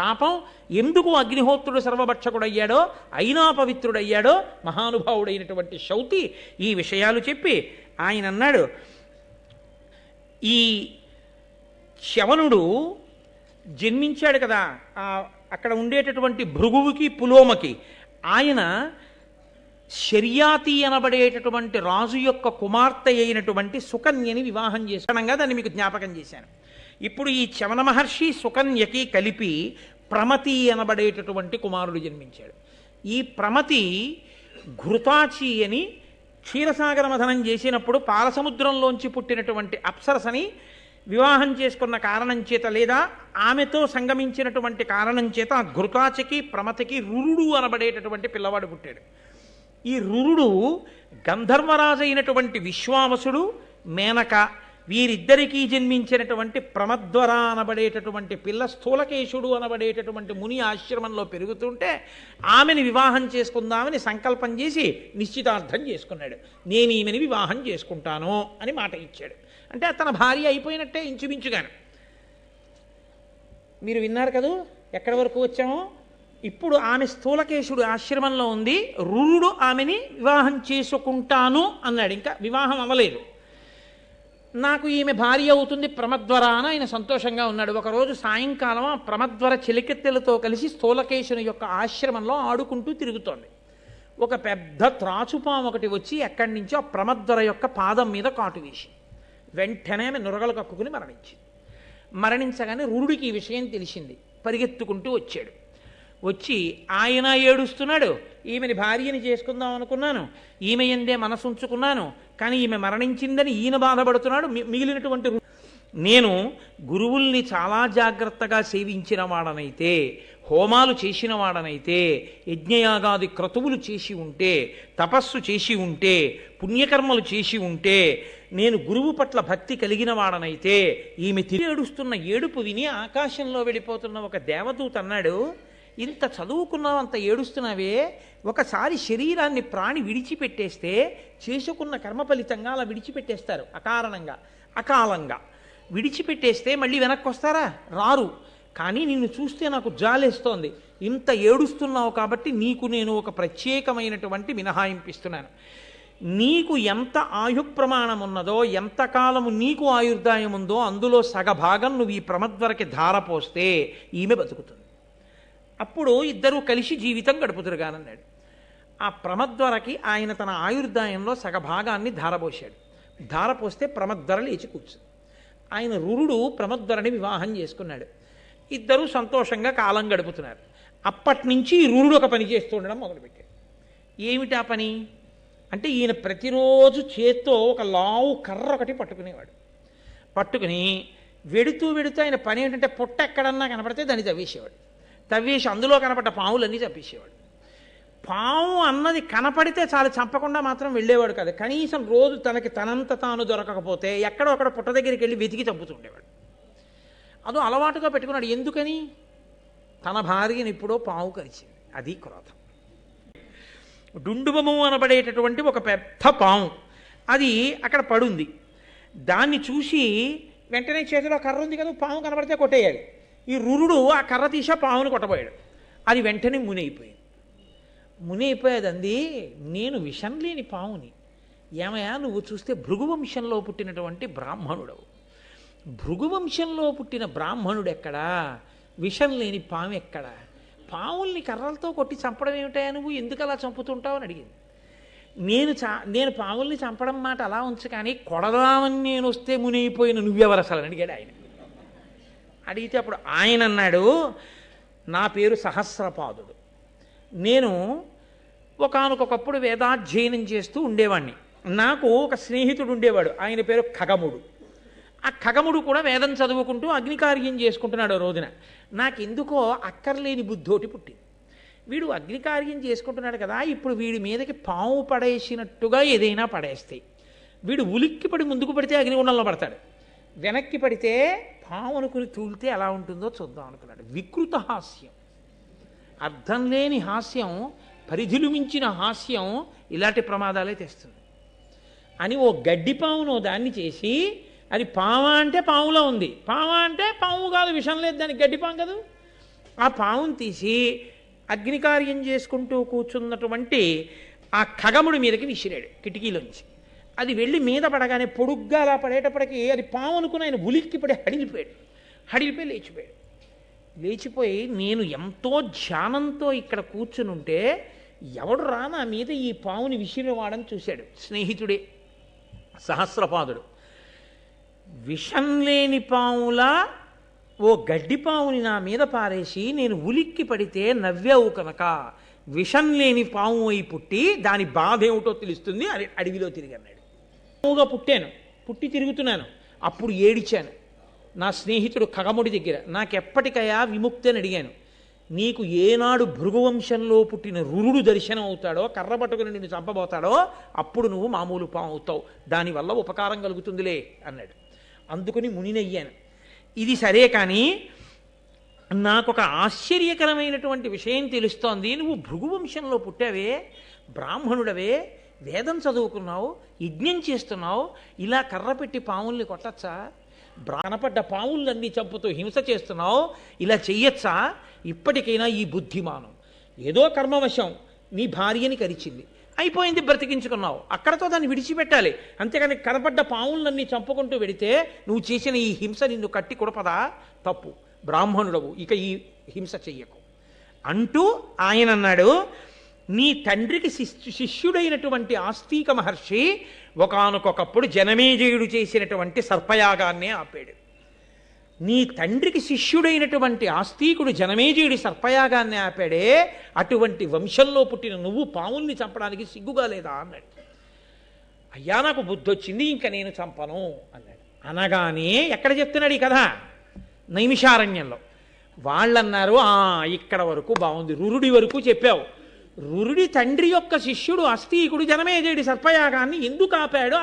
పాపం ఎందుకు అగ్నిహోత్రుడు సర్వభక్షకుడయ్యాడో, అయినా పవిత్రుడయ్యాడో మహానుభావుడైనటువంటి శౌతి ఈ విషయాలు చెప్పి ఆయన అన్నాడు, ఈ శవనుడు జన్మించాడు కదా అక్కడ ఉండేటటువంటి భృగువుకి పులోమకి, ఆయన శర్యాతి అనబడేటటువంటి రాజు యొక్క కుమార్తె అయినటువంటి సుకన్యని వివాహం చేసుకోవడంగా దాన్ని మీకు జ్ఞాపకం చేశాను. ఇప్పుడు ఈ చవన మహర్షి సుకన్యకి కలిపి ప్రమతి అనబడేటటువంటి కుమారుడు జన్మించాడు. ఈ ప్రమతి ఘృతాచి అని క్షీరసాగర మథనం చేసినప్పుడు పాలసముద్రంలోంచి పుట్టినటువంటి అప్సరసని వివాహం చేసుకున్న కారణం చేత, లేదా ఆమెతో సంగమించినటువంటి కారణం చేత ఆ ఘృతాచికి ప్రమతికి రురుడు అనబడేటటువంటి పిల్లవాడు పుట్టాడు. ఈ రురుడు గంధర్వరాజు అయినటువంటి విశ్వావసుడు, మేనక వీరిద్దరికీ జన్మించినటువంటి ప్రమద్వర అనబడేటటువంటి పిల్ల స్థూలకేశుడు అనబడేటటువంటి ముని ఆశ్రమంలో పెరుగుతుంటే ఆమెని వివాహం చేసుకుందామని సంకల్పం చేసి నిశ్చితార్థం చేసుకున్నాడు. నేను ఈమెని వివాహం చేసుకుంటాను అని మాట ఇచ్చాడు. అంటే తన భార్య అయిపోయినట్టే ఇంచుమించుగాను. మీరు విన్నారు కదూ ఎక్కడి వరకు వచ్చామో. ఇప్పుడు ఆమె స్థూలకేశుడు ఆశ్రమంలో ఉంది, రురుడు ఆమెని వివాహం చేసుకుంటాను అన్నాడు. ఇంకా వివాహం అవ్వలేదు. నాకు ఈమె భార్య అవుతుంది ప్రమద్వర అని ఆయన సంతోషంగా ఉన్నాడు. ఒకరోజు సాయంకాలం ఆ ప్రమద్వర చెలికెత్తెలతో కలిసి స్థూలకేశుని యొక్క ఆశ్రమంలో ఆడుకుంటూ తిరుగుతోంది. ఒక పెద్ద త్రాచుపాము ఒకటి వచ్చి ఎక్కడి నుంచో ఆ ప్రమద్వర యొక్క పాదం మీద కాటు వేసి వెంటనే ఆమె నురగలు కక్కుకుని మరణించింది. మరణించగానే రురుడికి ఈ విషయం తెలిసింది. పరిగెత్తుకుంటూ వచ్చాడు. వచ్చి ఆయన ఏడుస్తున్నాడు, ఈమెని భార్యని చేసుకుందాం అనుకున్నాను, ఈమె ఎందే మనసు ఉంచుకున్నాను, కానీ ఈమె మరణించిందని ఈయన బాధపడుతున్నాడు. మిగిలినటువంటి నేను గురువుల్ని చాలా జాగ్రత్తగా సేవించిన వాడనైతే, హోమాలు చేసిన వాడనైతే, యజ్ఞయాగాది క్రతువులు చేసి ఉంటే, తపస్సు చేసి ఉంటే, పుణ్యకర్మలు చేసి ఉంటే, నేను గురువు పట్ల భక్తి కలిగిన వాడనైతే, ఈమె తిరిగి ఏడుస్తున్న ఏడుపు విని ఆకాశంలో వెళ్ళిపోతున్న ఒక దేవదూత అన్నాడు, ఇంత చదువుకున్నావు, అంత ఏడుస్తున్నావే, ఒకసారి శరీరాన్ని ప్రాణి విడిచిపెట్టేస్తే చేసుకున్న కర్మ ఫలితంగా అలా విడిచిపెట్టేస్తారు అకారణంగా అకాలంగా విడిచిపెట్టేస్తే మళ్ళీ వెనక్కి వస్తారా? రారు. కానీ నిన్ను చూస్తే నాకు జాలేస్తోంది. ఇంత ఏడుస్తున్నావు కాబట్టి నీకు నేను ఒక ప్రత్యేకమైనటువంటి మినహాయింపిస్తున్నాను. నీకు ఎంత ఆయుప్రమాణం ఉన్నదో, ఎంతకాలము నీకు ఆయుర్దాయం ఉందో అందులో సగభాగం నువ్వు ఈ ప్రమద్వరకి ధారపోస్తే ఈమె బతుకుతుంది. అప్పుడు ఇద్దరూ కలిసి జీవితం గడుపుతురుగానన్నాడు. ఆ ప్రమద్వరకి ఆయన తన ఆయుర్దాయంలో సగభాగాన్ని ధారపోశాడు. ధారపోస్తే ప్రమద్వర లేచి కూర్చుంది. ఆయన రురుడు ప్రమద్వరని వివాహం చేసుకున్నాడు. ఇద్దరూ సంతోషంగా కాలం గడుపుతున్నారు. అప్పటి నుంచి రురుడు ఒక పని చేస్తూ ఉండడం మొదలుపెట్టాడు. ఏమిటా పని అంటే, ఈయన ప్రతిరోజు చేత్తో ఒక లావు కర్ర ఒకటి పట్టుకునేవాడు. పట్టుకుని వెడుతూ ఆయన పని ఏంటంటే, పొట్ట ఎక్కడన్నా కనపడితే దాన్ని తవ్వేసేవాడు. తవ్వేసి అందులో కనపడ్డ పాములన్నీ చంపేసేవాడు. పాము అన్నది కనపడితే చాలా చంపకుండా మాత్రం వెళ్ళేవాడు కాదు. కనీసం రోజు తనకి తనంత తాను దొరకకపోతే ఎక్కడో అక్కడ పుట్ట దగ్గరికి వెళ్ళి వెతికి చంపుతుండేవాడు. అదో అలవాటుగా పెట్టుకున్నాడు. ఎందుకని? తన భార్యని ఎప్పుడో పాము కరిచింది. అది క్రోధం. డుండుబము అనబడేటటువంటి ఒక పెద్ద పాము అది అక్కడ పడుంది. దాన్ని చూసి వెంటనే చేతిలో కర్ర ఉంది కదా, పాము కనబడితే కొట్టేయాలి. ఈ రురుడు ఆ కర్ర తీసా పామును కొట్టబోయాడు. అది వెంటనే మునైపోయింది. మునైపోయేది అంది, నేను విషం లేని పాముని. ఏమయ్యా, నువ్వు చూస్తే భృగువంశంలో పుట్టినటువంటి బ్రాహ్మణుడవు. భృగువంశంలో పుట్టిన బ్రాహ్మణుడు ఎక్కడా? విషం లేని పాము ఎక్కడా? పాముల్ని కర్రలతో కొట్టి చంపడం ఏమిటాయా, నువ్వు ఎందుకు అలా చంపుతుంటావు అని అడిగింది. నేను పాముల్ని చంపడం మాట అలా ఉంచు, కానీ కొడదామని నేను వస్తే మునైపోయిన నువ్వెవరు అసలు అని అడిగాడు ఆయన. అడిగితే అప్పుడు ఆయన అన్నాడు, నా పేరు సహస్రపాదుడు. నేను ఒకానొకప్పుడు వేదాధ్యయనం చేస్తూ ఉండేవాడిని. నాకు ఒక స్నేహితుడు ఉండేవాడు, ఆయన పేరు ఖగముడు. ఆ ఖగముడు కూడా వేదం చదువుకుంటూ అగ్నికార్యం చేసుకుంటున్నాడు. రోజున నాకెందుకో అక్కర్లేని బుద్ధోటి పుట్టింది. వీడు అగ్నికార్యం చేసుకుంటున్నాడు కదా, ఇప్పుడు వీడి మీదకి పాము పడేసినట్టుగా ఏదైనా పడేస్తాయి. వీడు ఉలిక్కిపడి ముందుకు పడితే అగ్నిగుండంలో పడతాడు, వెనక్కి పడితే పాము అనుకుని తూలితే ఎలా ఉంటుందో చూద్దాం అనుకున్నాడు. వికృత హాస్యం, అర్థం లేని హాస్యం, పరిధిలు మించిన హాస్యం ఇలాంటి ప్రమాదాలే తెస్తుంది అని ఓ గడ్డిపామును దాన్ని చేసి అది పామ అంటే పాములో ఉంది, పామ అంటే పాము కాదు, విషం లేదు, దానికి గడ్డిపాము కాదు, ఆ పావును తీసి అగ్నికార్యం చేసుకుంటూ కూర్చున్నటువంటి ఆ ఖగముడి మీదకి విసిరాడు కిటికీలోంచి. అది వెళ్ళి మీద పడగానే పొడుగ్గా అలా పడేటప్పటికి అది పాము అనుకుని ఆయన ఉలిక్కి పడి హడిలిపోయి లేచిపోయాడు. లేచిపోయి నేను ఎంతో ధ్యానంతో ఇక్కడ కూర్చుని ఉంటే ఎవడు రా నా మీద ఈ పావుని విసిరివాడని చూశాడు. స్నేహితుడే సహస్రపాదుడు. విషం లేని పావులా ఓ గడ్డిపావుని నా మీద పారేసి నేను ఉలిక్కి పడితే నవ్వావు కనుక విషం లేని పాము అయి పుట్టి దాని బాధ ఏమిటో తెలుస్తుంది అని అడవిలో తిరిగి అన్నాడు. పావుగా పుట్టి తిరుగుతున్నాను. అప్పుడు ఏడిచాను నా స్నేహితుడు ఖగముడి దగ్గర. నాకెప్పటికయా విముక్తి అని అడిగాను. నీకు ఏనాడు భృగువంశంలో పుట్టిన రురుడు దర్శనం అవుతాడో, కర్ర పట్టుకుని నిన్ను చంపబోతాడో అప్పుడు నువ్వు మామూలు పాము అవుతావు, దానివల్ల ఉపకారం కలుగుతుందిలే అన్నాడు. అందుకుని మునినయ్యాను. ఇది సరే, కానీ నాకొక ఆశ్చర్యకరమైనటువంటి విషయం తెలుస్తోంది. నువ్వు భృగువంశంలో పుట్టావే, బ్రాహ్మణుడవే, వేదం చదువుకున్నావు, యజ్ఞం చేస్తున్నావు, ఇలా కర్ర పెట్టి పావుల్ని కొట్టచ్చా? బ్రాణపడ్డ పావులన్నీ చంపుతూ హింస చేస్తున్నావు, ఇలా చెయ్యొచ్చా? ఇప్పటికైనా ఈ బుద్ధిమానం. ఏదో కర్మవశం నీ భార్యని కరిచింది, అయిపోయింది, బ్రతికించుకున్నావు, అక్కడతో దాన్ని విడిచిపెట్టాలి. అంతేకాని కనపడ్డ పావులన్నీ చంపుకుంటూ వెడితే నువ్వు చేసిన ఈ హింస నిన్ను కట్టి కొడపదా? తప్పు, బ్రాహ్మణుడవు, ఇక ఈ హింస చెయ్యకు అంటూ ఆయన అన్నాడు. నీ తండ్రికి శిష్యుడైనటువంటి ఆస్తిక మహర్షి ఒకానొకప్పుడు జనమేజయుడు చేసినటువంటి సర్పయాగాన్నే ఆపాడు. నీ తండ్రికి శిష్యుడైనటువంటి ఆస్తికుడు జనమేజయుడి సర్పయాగాన్ని ఆపాడే, అటువంటి వంశంలో పుట్టిన నువ్వు పావుల్ని చంపడానికి సిగ్గుగా లేదా అన్నాడు. అయ్యా నాకు బుద్ధి వచ్చింది, ఇంకా నేను చంపను అన్నాడు. అనగానే ఎక్కడ చెప్తున్నాడు ఈ కథ? నైమిషారణ్యంలో. వాళ్ళన్నారు, ఇక్కడ వరకు బాగుంది, రురుడి వరకు చెప్పావు. రురుడి తండ్రి యొక్క శిష్యుడు అస్థీకుడు జనమేజయుడి సర్పయాగాన్ని ఎందుకు ఆపాడో